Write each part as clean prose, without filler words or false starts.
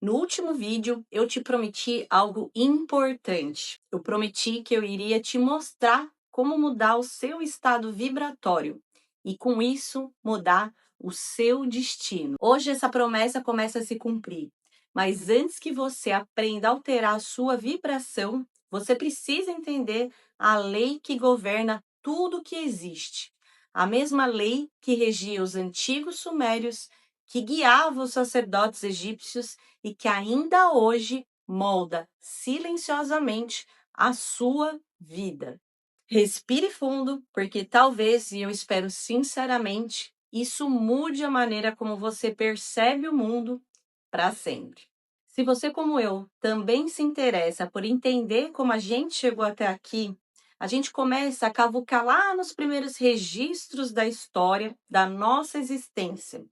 No último vídeo, eu te prometi algo importante. Eu prometi que eu iria te mostrar como mudar o seu estado vibratório e, com isso, mudar o seu destino. Hoje, essa promessa começa a se cumprir, mas antes que você aprenda a alterar a sua vibração, você precisa entender a lei que governa tudo que existe. A mesma lei que regia os antigos sumérios, que guiava os sacerdotes egípcios e que ainda hoje molda silenciosamente a sua vida. Respire fundo, porque talvez, e eu espero sinceramente, isso mude a maneira como você percebe o mundo para sempre. Se você, como eu, também se interessa por entender como a gente chegou até aqui, a gente começa a cavucar lá nos primeiros registros da história da nossa existência.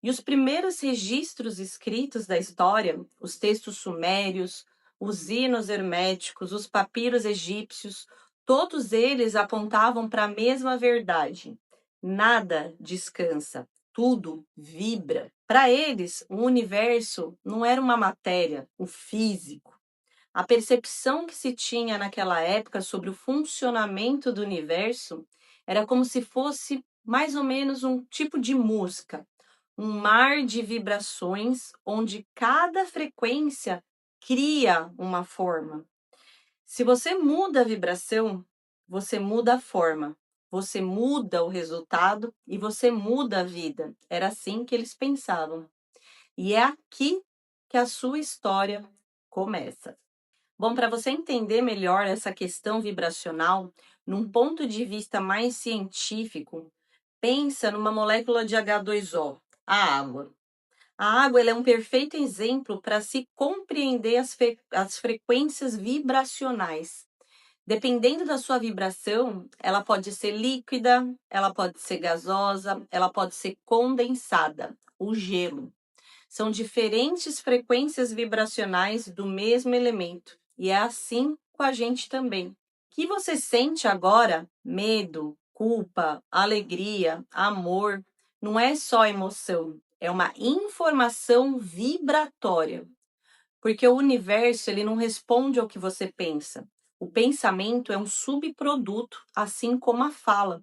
E os primeiros registros escritos da história, os textos sumérios, os hinos herméticos, os papiros egípcios, todos eles apontavam para a mesma verdade. Nada descansa, tudo vibra. Para eles, o universo não era uma matéria, o físico. A percepção que se tinha naquela época sobre o funcionamento do universo era como se fosse mais ou menos um tipo de música, um mar de vibrações onde cada frequência cria uma forma. Se você muda a vibração, você muda a forma, você muda o resultado e você muda a vida. Era assim que eles pensavam. E é aqui que a sua história começa. Bom, para você entender melhor essa questão vibracional, num ponto de vista mais científico, pensa numa molécula de H2O, a água. A água ela é um perfeito exemplo para se compreender as frequências vibracionais. Dependendo da sua vibração, ela pode ser líquida, ela pode ser gasosa, ela pode ser condensada, o gelo. São diferentes frequências vibracionais do mesmo elemento. E é assim com a gente também. O que você sente agora? Medo, culpa, alegria, amor, não é só emoção, é uma informação vibratória. Porque o universo ele não responde ao que você pensa. O pensamento é um subproduto, assim como a fala.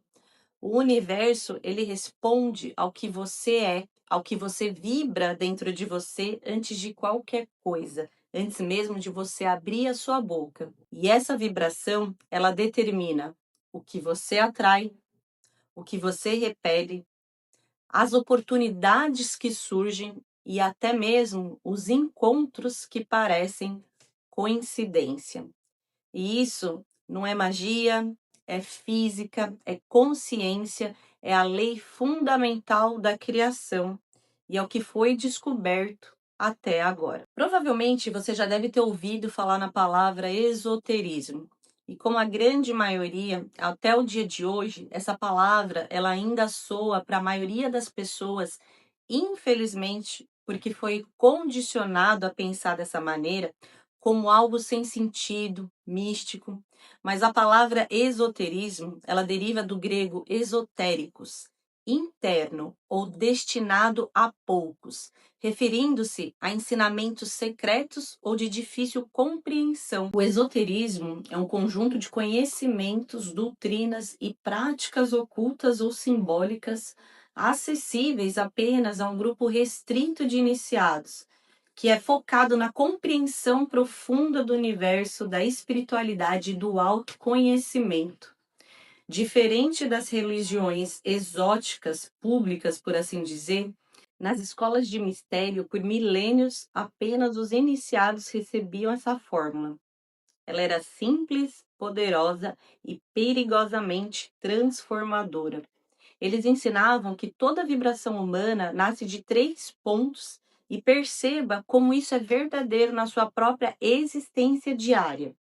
O universo, ele responde ao que você é, ao que você vibra dentro de você antes de qualquer coisa, antes mesmo de você abrir a sua boca. E essa vibração, ela determina o que você atrai, o que você repele, as oportunidades que surgem e até mesmo os encontros que parecem coincidência. E isso não é magia, é física, é consciência, é a lei fundamental da criação e é o que foi descoberto até agora. Provavelmente você já deve ter ouvido falar na palavra esoterismo. E como a grande maioria, até o dia de hoje, essa palavra ela ainda soa para a maioria das pessoas, infelizmente, porque foi condicionado a pensar dessa maneira como algo sem sentido, místico, mas a palavra esoterismo, ela deriva do grego esotéricos, interno ou destinado a poucos, referindo-se a ensinamentos secretos ou de difícil compreensão. O esoterismo é um conjunto de conhecimentos, doutrinas e práticas ocultas ou simbólicas acessíveis apenas a um grupo restrito de iniciados, que é focado na compreensão profunda do universo, da espiritualidade e do autoconhecimento. Diferente das religiões exóticas, públicas, por assim dizer, nas escolas de mistério, por milênios, apenas os iniciados recebiam essa fórmula. Ela era simples, poderosa e perigosamente transformadora. Eles ensinavam que toda vibração humana nasce de 3 pontos e perceba como isso é verdadeiro na sua própria existência diária.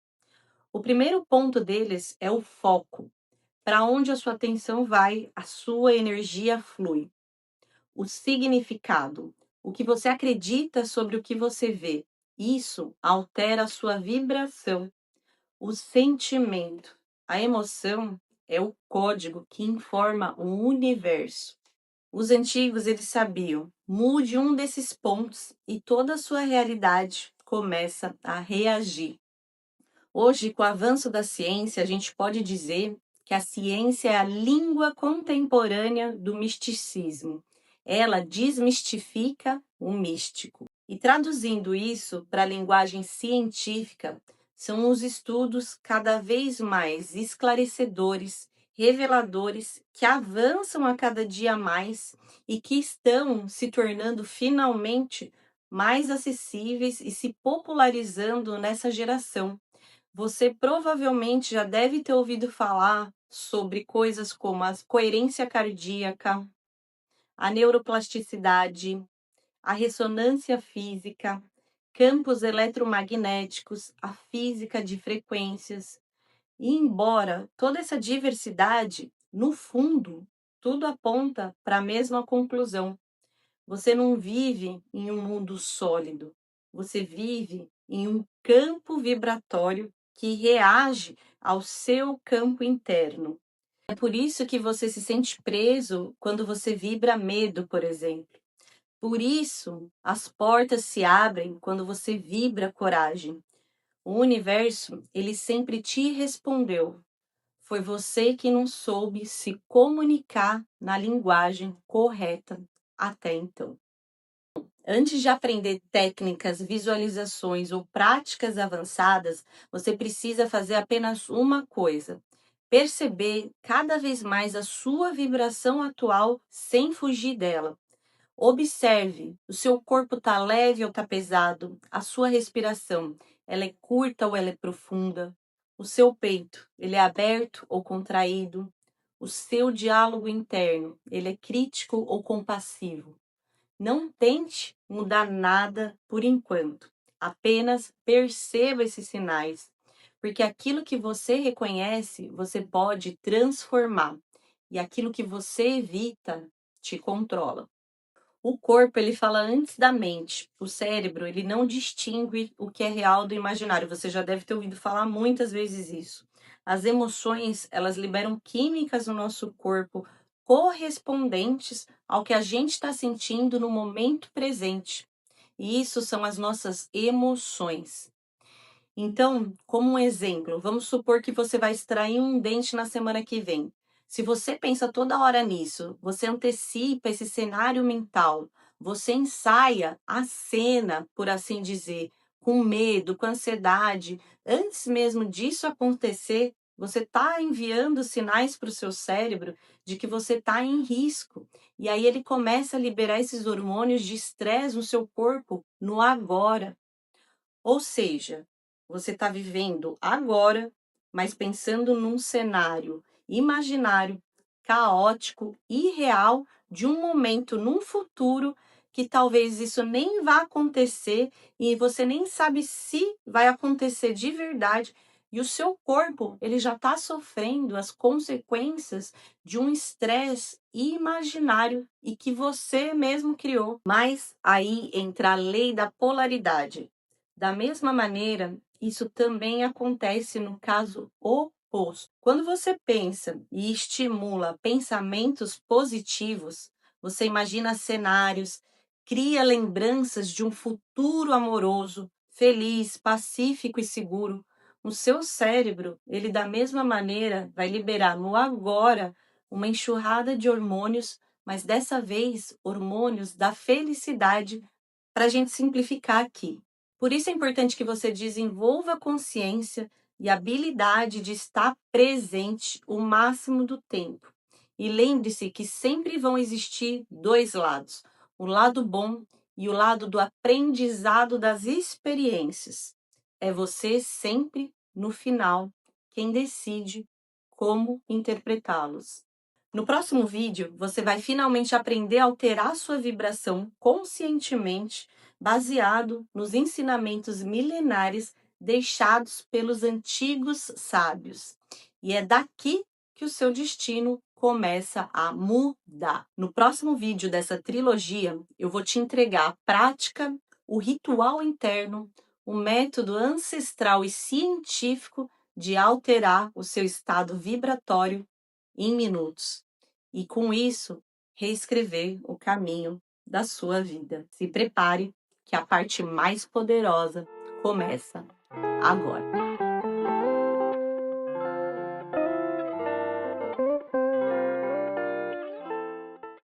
O primeiro ponto deles é o foco. Para onde a sua atenção vai, a sua energia flui. O significado, o que você acredita sobre o que você vê, isso altera a sua vibração. O sentimento, a emoção é o código que informa o universo. Os antigos, eles sabiam, mude um desses pontos e toda a sua realidade começa a reagir. Hoje, com o avanço da ciência, a gente pode dizer que a ciência é a língua contemporânea do misticismo. Ela desmistifica o místico. E traduzindo isso para a linguagem científica, são os estudos cada vez mais esclarecedores, reveladores, que avançam a cada dia mais e que estão se tornando finalmente mais acessíveis e se popularizando nessa geração. Você provavelmente já deve ter ouvido falar sobre coisas como a coerência cardíaca, a neuroplasticidade, a ressonância física, campos eletromagnéticos, a física de frequências. E embora toda essa diversidade, no fundo, tudo aponta para a mesma conclusão. Você não vive em um mundo sólido, você vive em um campo vibratório que reage ao seu campo interno. É por isso que você se sente preso quando você vibra medo, por exemplo. Por isso, as portas se abrem quando você vibra coragem. O universo, ele sempre te respondeu. Foi você que não soube se comunicar na linguagem correta até então. Antes de aprender técnicas, visualizações ou práticas avançadas, você precisa fazer apenas uma coisa: perceber cada vez mais a sua vibração atual sem fugir dela. Observe, o seu corpo está leve ou está pesado, a sua respiração, ela é curta ou ela é profunda, o seu peito, ele é aberto ou contraído, o seu diálogo interno, ele é crítico ou compassivo. Não tente mudar nada por enquanto. Apenas perceba esses sinais, porque aquilo que você reconhece, você pode transformar, e aquilo que você evita te controla. O corpo, ele fala antes da mente. O cérebro, ele não distingue o que é real do imaginário. Você já deve ter ouvido falar muitas vezes isso. As emoções, elas liberam químicas no nosso corpo correspondentes ao que a gente está sentindo no momento presente. E isso são as nossas emoções. Então, como um exemplo, vamos supor que você vai extrair um dente na semana que vem. Se você pensa toda hora nisso, você antecipa esse cenário mental, você ensaia a cena, por assim dizer, com medo, com ansiedade, antes mesmo disso acontecer, você está enviando sinais para o seu cérebro de que você está em risco. E aí ele começa a liberar esses hormônios de estresse no seu corpo no agora. Ou seja, você está vivendo agora, mas pensando num cenário imaginário, caótico, irreal, de um momento num futuro que talvez isso nem vá acontecer e você nem sabe se vai acontecer de verdade. E o seu corpo, ele já está sofrendo as consequências de um estresse imaginário e que você mesmo criou. Mas aí entra a lei da polaridade. Da mesma maneira, isso também acontece no caso oposto. Quando você pensa e estimula pensamentos positivos, você imagina cenários, cria lembranças de um futuro amoroso, feliz, pacífico e seguro. O seu cérebro, ele da mesma maneira vai liberar no agora uma enxurrada de hormônios, mas dessa vez hormônios da felicidade, para a gente simplificar aqui. Por isso é importante que você desenvolva a consciência e a habilidade de estar presente o máximo do tempo. E lembre-se que sempre vão existir dois lados: o lado bom e o lado do aprendizado das experiências. É você sempre, no final, quem decide como interpretá-los. No próximo vídeo, você vai finalmente aprender a alterar sua vibração conscientemente, baseado nos ensinamentos milenares deixados pelos antigos sábios. E é daqui que o seu destino começa a mudar. No próximo vídeo dessa trilogia, eu vou te entregar a prática, o ritual interno, o método ancestral e científico de alterar o seu estado vibratório em minutos. E com isso, reescrever o caminho da sua vida. Se prepare, que a parte mais poderosa começa agora.